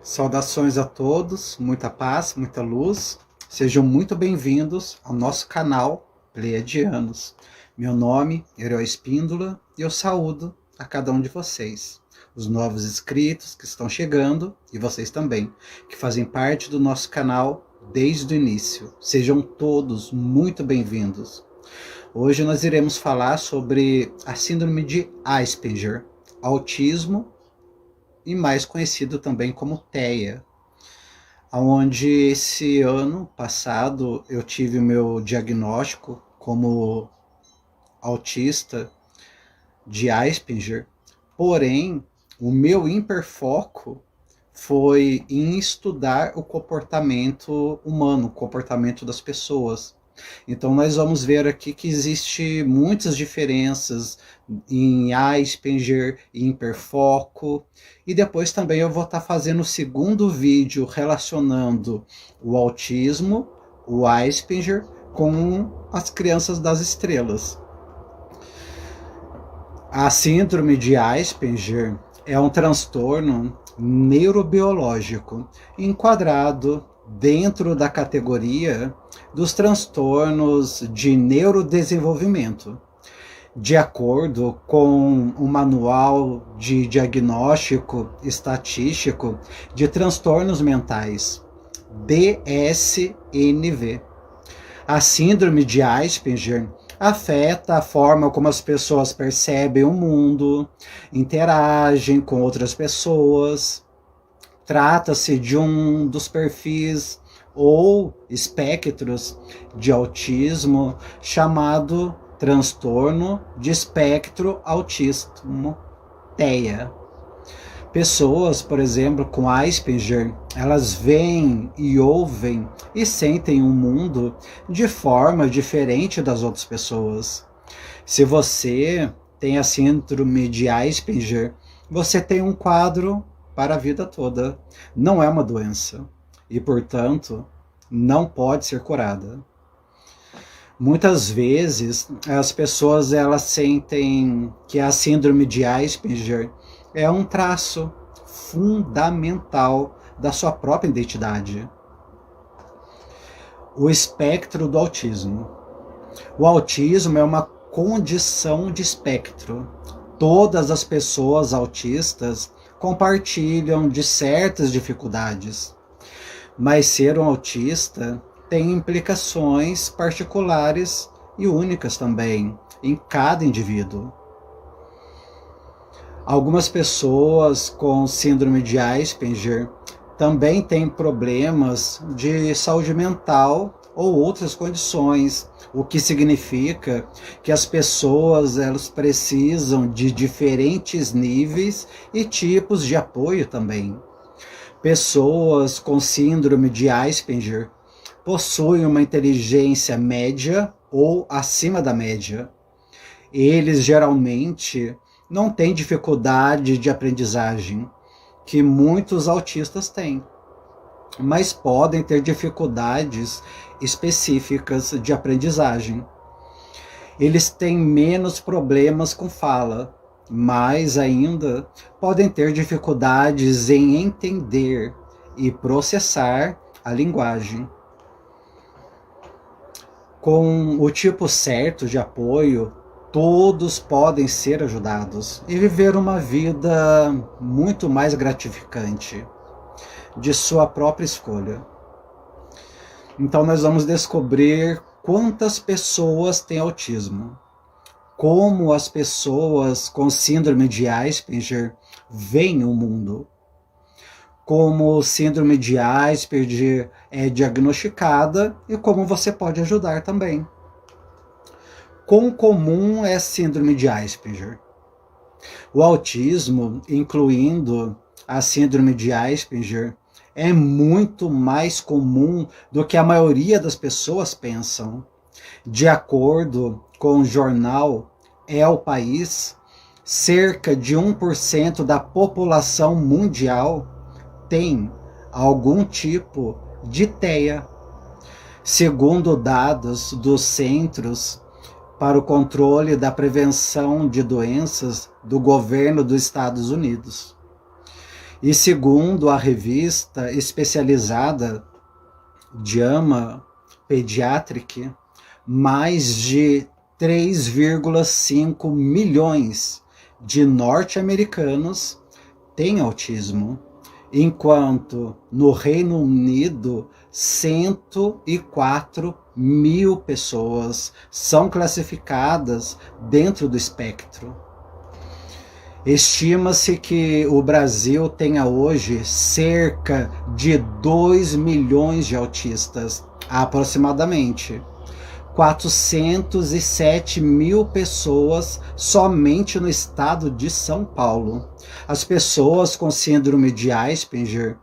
Saudações a todos, muita paz, muita luz. Sejam muito bem-vindos ao nosso canal Pleiadianos. Meu nome é Herói Espíndola e eu saúdo a cada um de vocês. Os novos inscritos que estão chegando e vocês também, que fazem parte do nosso canal desde o início. Sejam todos muito bem-vindos. Hoje nós iremos falar sobre a síndrome de Asperger, autismo e mais conhecido também como TEA, onde esse ano passado eu tive o meu diagnóstico como autista de Asperger, porém o meu hiperfoco foi em estudar o comportamento humano, o comportamento das pessoas. Então nós vamos ver aqui que existe muitas diferenças em Asperger, em hiperfoco, e depois também eu vou estar fazendo o segundo vídeo relacionando o autismo, o Asperger, com as crianças das estrelas. A síndrome de Asperger é um transtorno neurobiológico enquadrado dentro da categoria dos transtornos de neurodesenvolvimento, de acordo com o Manual de Diagnóstico Estatístico de Transtornos Mentais, DSM-V. A síndrome de Asperger afeta a forma como as pessoas percebem o mundo, interagem com outras pessoas. Trata-se de um dos perfis ou espectros de autismo chamado transtorno de espectro autismo, TEA. Pessoas, por exemplo, com Asperger, elas veem e ouvem e sentem o mundo de forma diferente das outras pessoas. Se você tem a síndrome de Asperger, você tem um quadro para a vida toda. Não é uma doença e, portanto, não pode ser curada. Muitas vezes as pessoas elas sentem que a síndrome de Asperger é um traço fundamental da sua própria identidade. O espectro do autismo. O autismo é uma condição de espectro. Todas as pessoas autistas compartilham de certas dificuldades, mas ser um autista tem implicações particulares e únicas também em cada indivíduo. Algumas pessoas com síndrome de Asperger também têm problemas de saúde mental ou outras condições, o que significa que as pessoas elas precisam de diferentes níveis e tipos de apoio também. Pessoas com síndrome de Asperger possuem uma inteligência média ou acima da média. Eles geralmente não têm dificuldade de aprendizagem, que muitos autistas têm, mas podem ter dificuldades específicas de aprendizagem. Eles têm menos problemas com fala, mas ainda podem ter dificuldades em entender e processar a linguagem. Com o tipo certo de apoio, todos podem ser ajudados e viver uma vida muito mais gratificante, de sua própria escolha. Então nós vamos descobrir quantas pessoas têm autismo, como as pessoas com síndrome de Asperger veem o mundo, como síndrome de Asperger é diagnosticada e como você pode ajudar também. Quão comum é a síndrome de Asperger? O autismo, incluindo a síndrome de Asperger, é muito mais comum do que a maioria das pessoas pensam. De acordo com o jornal El País, cerca de 1% da população mundial tem algum tipo de TEA, segundo dados dos Centros para o Controle da Prevenção de Doenças do governo dos Estados Unidos. E segundo a revista especializada JAMA Pediatric, mais de 3,5 milhões de norte-americanos têm autismo, enquanto no Reino Unido 104 mil pessoas são classificadas dentro do espectro. Estima-se que o Brasil tenha hoje cerca de 2 milhões de autistas, aproximadamente 407 mil pessoas somente no estado de São Paulo. As pessoas com síndrome de Asperger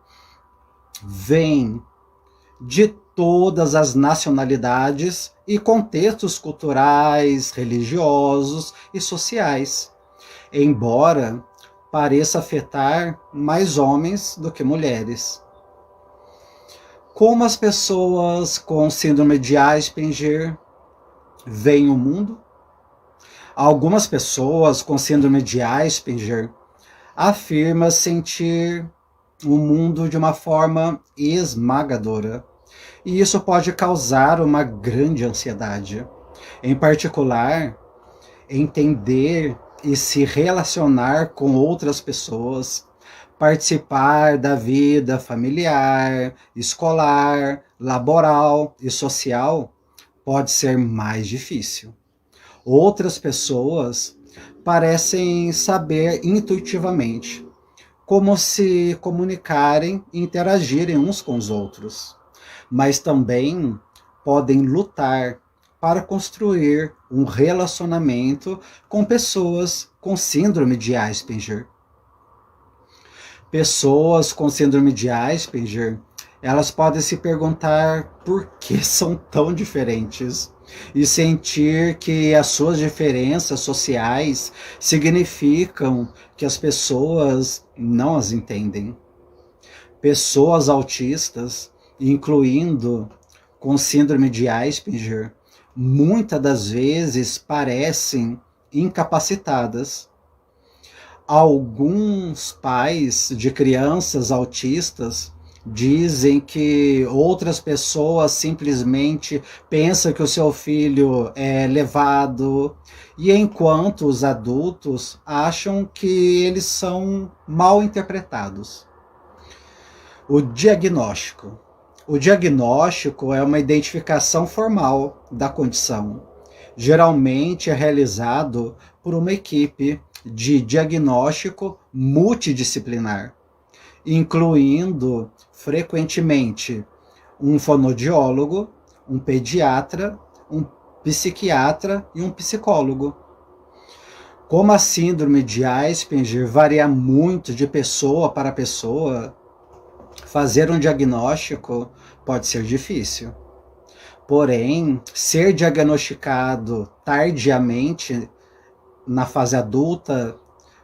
vêm de todas as nacionalidades e contextos culturais, religiosos e sociais, embora pareça afetar mais homens do que mulheres. Como as pessoas com síndrome de Asperger veem o mundo? Algumas pessoas com síndrome de Asperger afirmam sentir o mundo de uma forma esmagadora, e isso pode causar uma grande ansiedade. Em particular, entender e se relacionar com outras pessoas, participar da vida familiar, escolar, laboral e social pode ser mais difícil. Outras pessoas parecem saber intuitivamente como se comunicarem e interagirem uns com os outros, mas também podem lutar para construir um relacionamento com pessoas com síndrome de Asperger. Pessoas com síndrome de Asperger, elas podem se perguntar por que são tão diferentes e sentir que as suas diferenças sociais significam que as pessoas não as entendem. Pessoas autistas, incluindo com síndrome de Asperger, muitas das vezes parecem incapacitadas. Alguns pais de crianças autistas dizem que outras pessoas simplesmente pensam que o seu filho é levado, e enquanto os adultos acham que eles são mal interpretados. O diagnóstico. O diagnóstico é uma identificação formal da condição. Geralmente é realizado por uma equipe de diagnóstico multidisciplinar, incluindo frequentemente um fonoaudiólogo, um pediatra, um psiquiatra e um psicólogo. Como a síndrome de Asperger varia muito de pessoa para pessoa, fazer um diagnóstico pode ser difícil. Porém, ser diagnosticado tardiamente na fase adulta,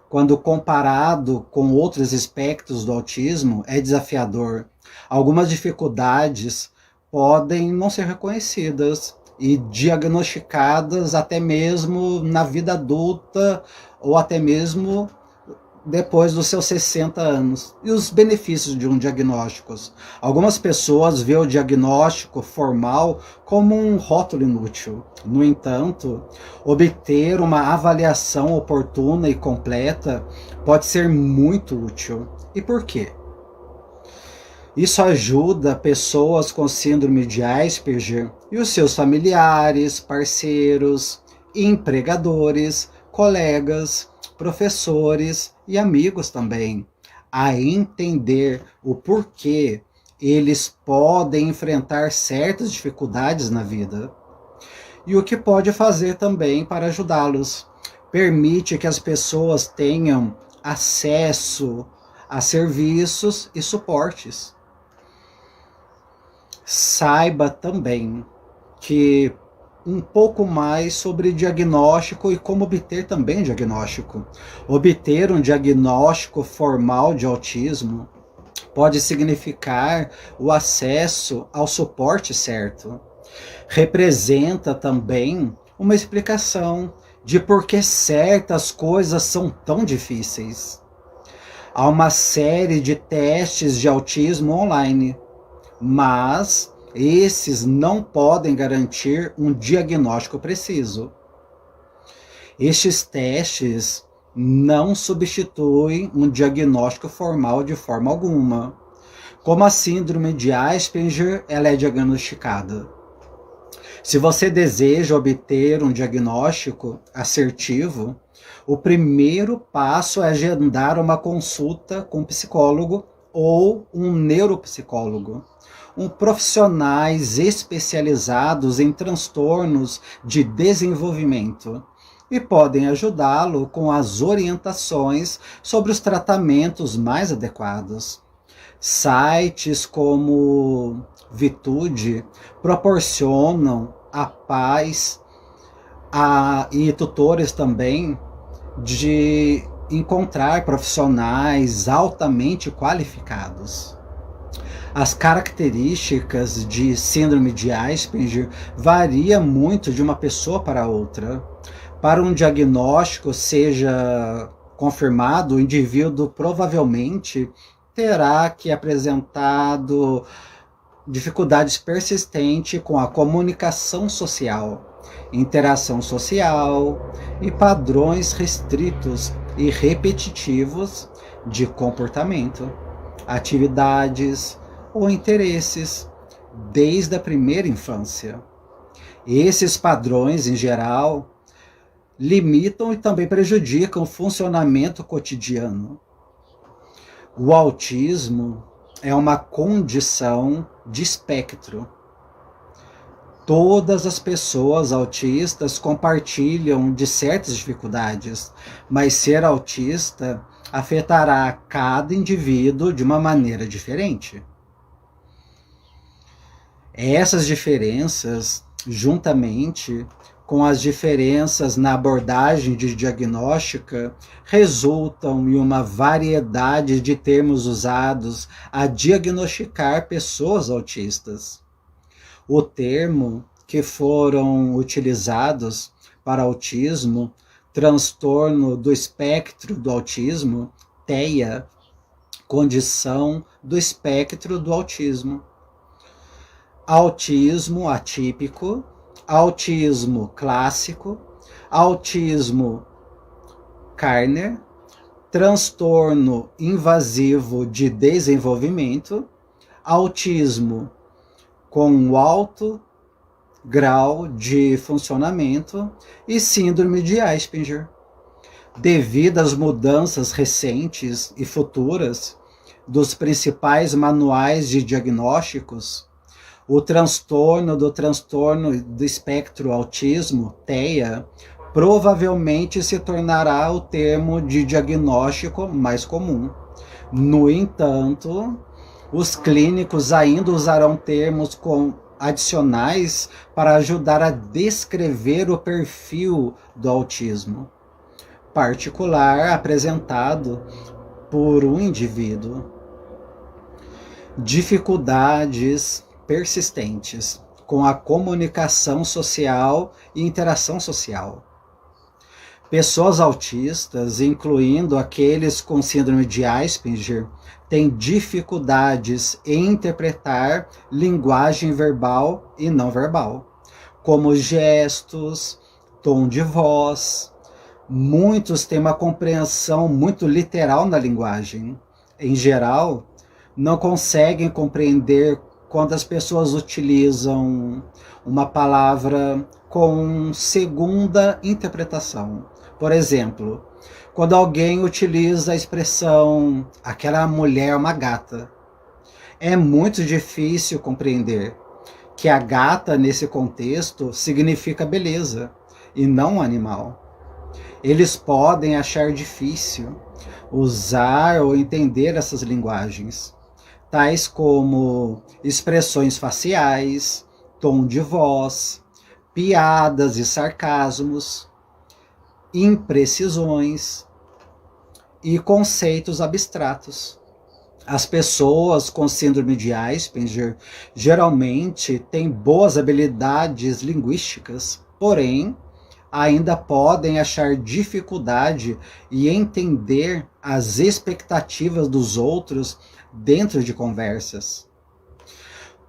quando comparado com outros espectros do autismo, é desafiador. Algumas dificuldades podem não ser reconhecidas e diagnosticadas até mesmo na vida adulta ou até mesmo depois dos seus 60 anos. E os benefícios de um diagnóstico? Algumas pessoas veem o diagnóstico formal como um rótulo inútil. No entanto, obter uma avaliação oportuna e completa pode ser muito útil. E por quê? Isso ajuda pessoas com síndrome de Asperger e os seus familiares, parceiros, empregadores, colegas, professores e amigos também a entender o porquê eles podem enfrentar certas dificuldades na vida e o que pode fazer também para ajudá-los. Permite que as pessoas tenham acesso a serviços e suportes. Saiba também que um pouco mais sobre diagnóstico e como obter também diagnóstico. Obter um diagnóstico formal de autismo pode significar o acesso ao suporte certo. Representa também uma explicação de por que certas coisas são tão difíceis. Há uma série de testes de autismo online, mas esses não podem garantir um diagnóstico preciso. Estes testes não substituem um diagnóstico formal de forma alguma. Como a síndrome de Asperger, ela é diagnosticada. Se você deseja obter um diagnóstico assertivo, o primeiro passo é agendar uma consulta com um psicólogo ou um neuropsicólogo, profissionais especializados em transtornos de desenvolvimento e podem ajudá-lo com as orientações sobre os tratamentos mais adequados. Sites como Vitude proporcionam a paz e tutores também de encontrar profissionais altamente qualificados. As características de síndrome de Asperger variam muito de uma pessoa para outra. Para um diagnóstico seja confirmado, o indivíduo provavelmente terá que apresentado dificuldades persistentes com a comunicação social, interação social e padrões restritos e repetitivos de comportamento, atividades ou interesses desde a primeira infância. Esses padrões, em geral, limitam e também prejudicam o funcionamento cotidiano. O autismo é uma condição de espectro. Todas as pessoas autistas compartilham de certas dificuldades, mas ser autista afetará cada indivíduo de uma maneira diferente. Essas diferenças, juntamente com as diferenças na abordagem de diagnóstica, resultam em uma variedade de termos usados a diagnosticar pessoas autistas. O termo que foram utilizados para autismo, transtorno do espectro do autismo, TEA, condição do espectro do autismo. Autismo atípico, autismo clássico, autismo Carner, transtorno invasivo de desenvolvimento, autismo com alto grau de funcionamento e síndrome de Asperger. Devido às mudanças recentes e futuras dos principais manuais de diagnósticos, o transtorno do espectro autismo, TEA, provavelmente se tornará o termo de diagnóstico mais comum. No entanto, os clínicos ainda usarão termos adicionais para ajudar a descrever o perfil do autismo particular apresentado por um indivíduo. Dificuldades persistentes com a comunicação social e interação social. Pessoas autistas, incluindo aqueles com síndrome de Asperger, têm dificuldades em interpretar linguagem verbal e não verbal, como gestos, tom de voz. Muitos têm uma compreensão muito literal na linguagem. Em geral, não conseguem compreender quando as pessoas utilizam uma palavra com segunda interpretação. Por exemplo, quando alguém utiliza a expressão aquela mulher é uma gata, é muito difícil compreender que a gata nesse contexto significa beleza e não animal. Eles podem achar difícil usar ou entender essas linguagens, tais como expressões faciais, tom de voz, piadas e sarcasmos, imprecisões e conceitos abstratos. As pessoas com síndrome de Asperger geralmente têm boas habilidades linguísticas, porém, ainda podem achar dificuldade em entender as expectativas dos outros dentro de conversas.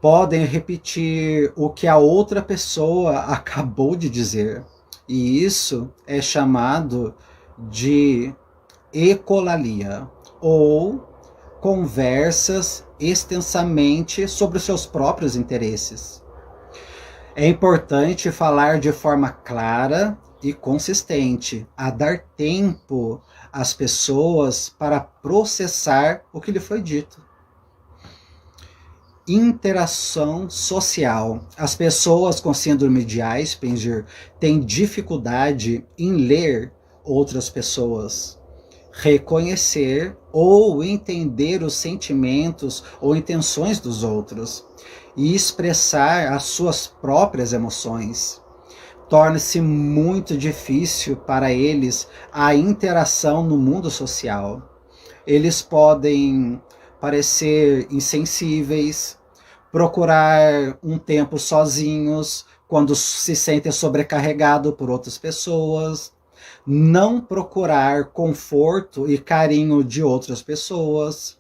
Podem repetir o que a outra pessoa acabou de dizer. E isso é chamado de ecolalia, ou conversas extensamente sobre os seus próprios interesses. É importante falar de forma clara e consistente, a dar tempo às pessoas para processar o que lhe foi dito. Interação social. As pessoas com síndrome de Asperger têm dificuldade em ler outras pessoas, reconhecer ou entender os sentimentos ou intenções dos outros e expressar as suas próprias emoções. Torna-se muito difícil para eles a interação no mundo social. Eles podem parecer insensíveis, procurar um tempo sozinhos quando se sentem sobrecarregados por outras pessoas, não procurar conforto e carinho de outras pessoas,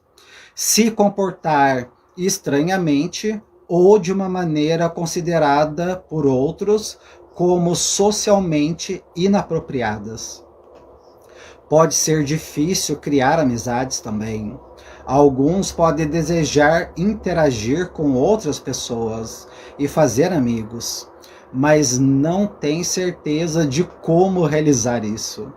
se comportar estranhamente ou de uma maneira considerada por outros como socialmente inapropriadas. Pode ser difícil criar amizades também. Alguns podem desejar interagir com outras pessoas e fazer amigos, mas não têm certeza de como realizar isso.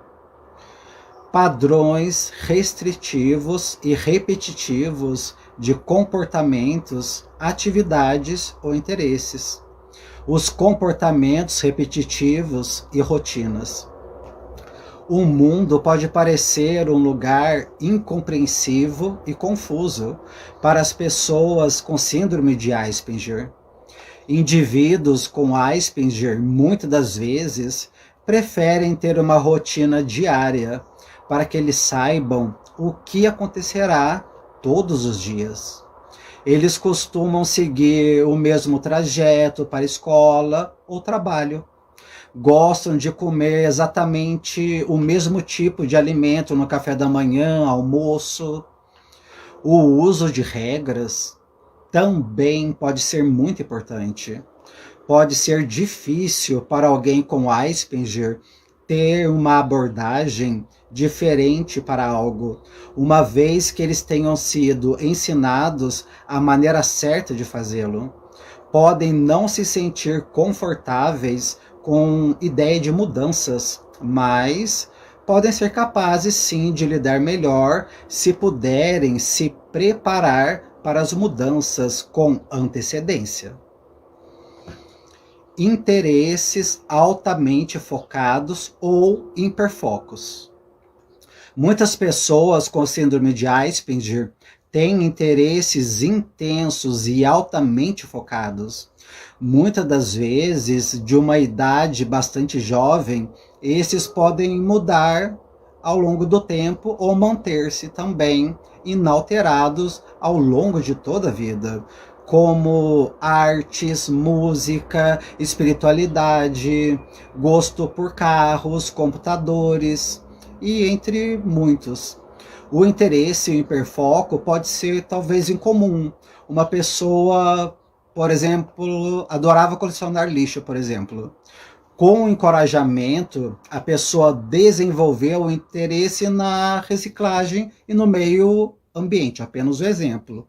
Padrões restritivos e repetitivos de comportamentos, atividades ou interesses. Os comportamentos repetitivos e rotinas. O mundo pode parecer um lugar incompreensivo e confuso para as pessoas com síndrome de Asperger. Indivíduos com Asperger, muitas das vezes, preferem ter uma rotina diária para que eles saibam o que acontecerá todos os dias. Eles costumam seguir o mesmo trajeto para a escola ou trabalho. Gostam de comer exatamente o mesmo tipo de alimento no café da manhã, almoço. O uso de regras também pode ser muito importante. Pode ser difícil para alguém com Asperger ter uma abordagem diferente para algo, uma vez que eles tenham sido ensinados a maneira certa de fazê-lo. Podem não se sentir confortáveis com ideia de mudanças, mas podem ser capazes sim de lidar melhor se puderem se preparar para as mudanças com antecedência. Interesses altamente focados ou hiperfocos. Muitas pessoas com síndrome de Asperger têm interesses intensos e altamente focados. Muitas das vezes, de uma idade bastante jovem, esses podem mudar ao longo do tempo ou manter-se também inalterados ao longo de toda a vida, como artes, música, espiritualidade, gosto por carros, computadores e entre muitos. O interesse e o hiperfoco pode ser talvez incomum. Uma pessoa, por exemplo, adorava colecionar lixo, por exemplo. Com o encorajamento, a pessoa desenvolveu o interesse na reciclagem e no meio ambiente, apenas um exemplo.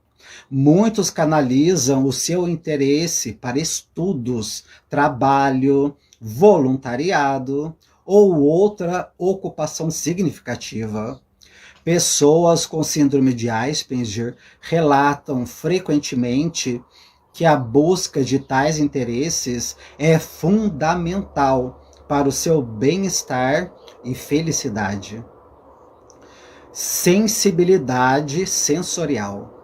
Muitos canalizam o seu interesse para estudos, trabalho, voluntariado ou outra ocupação significativa. Pessoas com síndrome de Asperger relatam frequentemente que a busca de tais interesses é fundamental para o seu bem-estar e felicidade. Sensibilidade sensorial.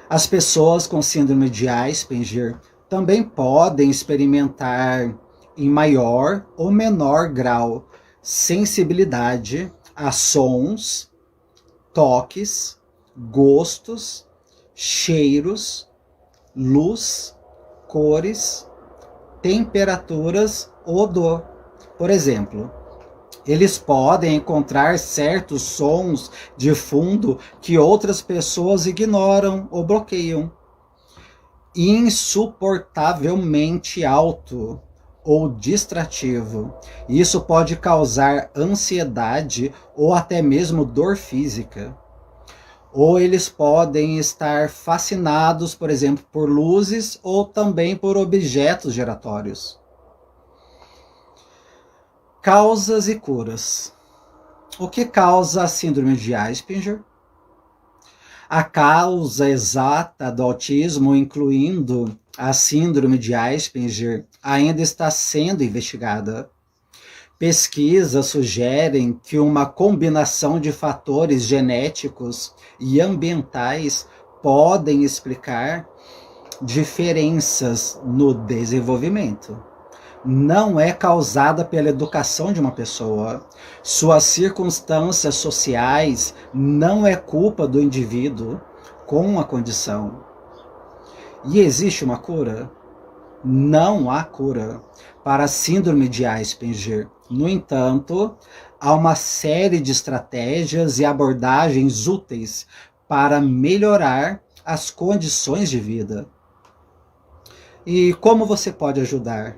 As pessoas com síndrome de Asperger também podem experimentar, em maior ou menor grau, sensibilidade a sons, toques, gostos, cheiros, luz, cores, temperaturas, odor. Por exemplo, eles podem encontrar certos sons de fundo que outras pessoas ignoram ou bloqueiam. Insuportavelmente alto ou distrativo. Isso pode causar ansiedade ou até mesmo dor física. Ou eles podem estar fascinados, por exemplo, por luzes ou também por objetos giratórios. Causas e curas. O que causa a síndrome de Asperger? A causa exata do autismo, incluindo a síndrome de Asperger, ainda está sendo investigada. Pesquisas sugerem que uma combinação de fatores genéticos e ambientais podem explicar diferenças no desenvolvimento. Não é causada pela educação de uma pessoa. Suas circunstâncias sociais não é culpa do indivíduo com a condição. E existe uma cura? Não há cura para a síndrome de Asperger. No entanto, há uma série de estratégias e abordagens úteis para melhorar as condições de vida. E como você pode ajudar?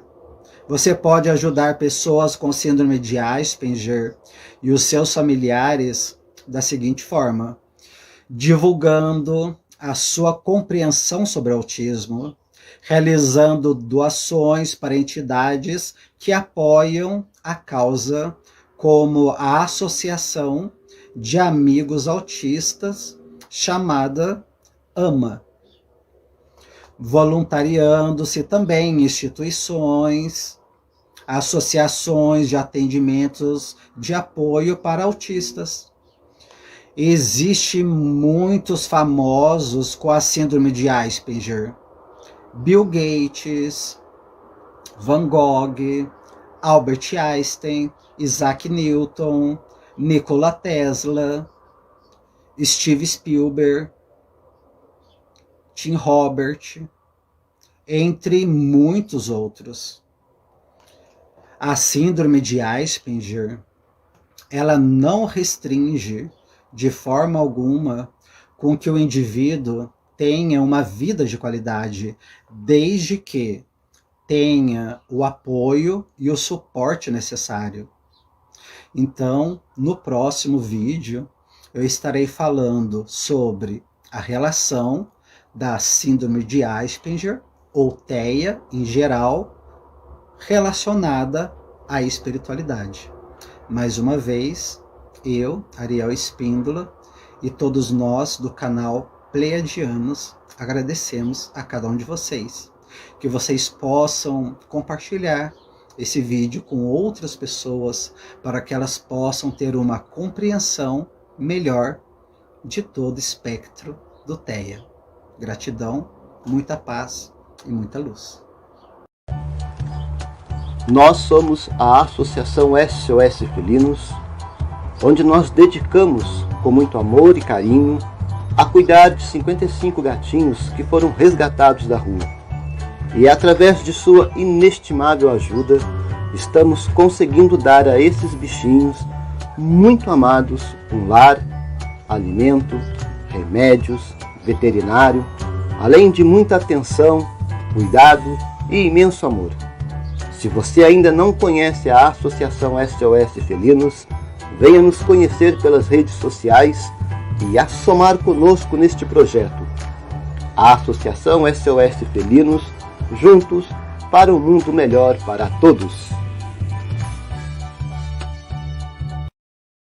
Você pode ajudar pessoas com síndrome de Asperger e os seus familiares da seguinte forma: divulgando a sua compreensão sobre o autismo, realizando doações para entidades que apoiam a causa, como a Associação de Amigos Autistas, chamada AMA. Voluntariando-se também em instituições, associações de atendimentos de apoio para autistas. Existem muitos famosos com a síndrome de Asperger: Bill Gates, Van Gogh, Albert Einstein, Isaac Newton, Nikola Tesla, Steve Spielberg, Tim Robert, entre muitos outros. A síndrome de Asperger, ela não restringe de forma alguma com que o indivíduo tenha uma vida de qualidade, desde que tenha o apoio e o suporte necessário. Então, no próximo vídeo, eu estarei falando sobre a relação da síndrome de Asperger, ou TEA em geral, relacionada à espiritualidade. Mais uma vez, eu, Ariel Espíndola, e todos nós do canal Pleiadianos, agradecemos a cada um de vocês. Que vocês possam compartilhar esse vídeo com outras pessoas, para que elas possam ter uma compreensão melhor de todo o espectro do TEA. Gratidão, muita paz e muita luz. Nós somos a Associação SOS Felinos, onde nós dedicamos com muito amor e carinho a cuidar de 55 gatinhos que foram resgatados da rua. E através de sua inestimável ajuda, estamos conseguindo dar a esses bichinhos muito amados um lar, alimento, remédios, veterinário, além de muita atenção, cuidado e imenso amor. Se você ainda não conhece a Associação SOS Felinos, venha nos conhecer pelas redes sociais e assomar conosco neste projeto. A Associação SOS Felinos, juntos para um mundo melhor para todos.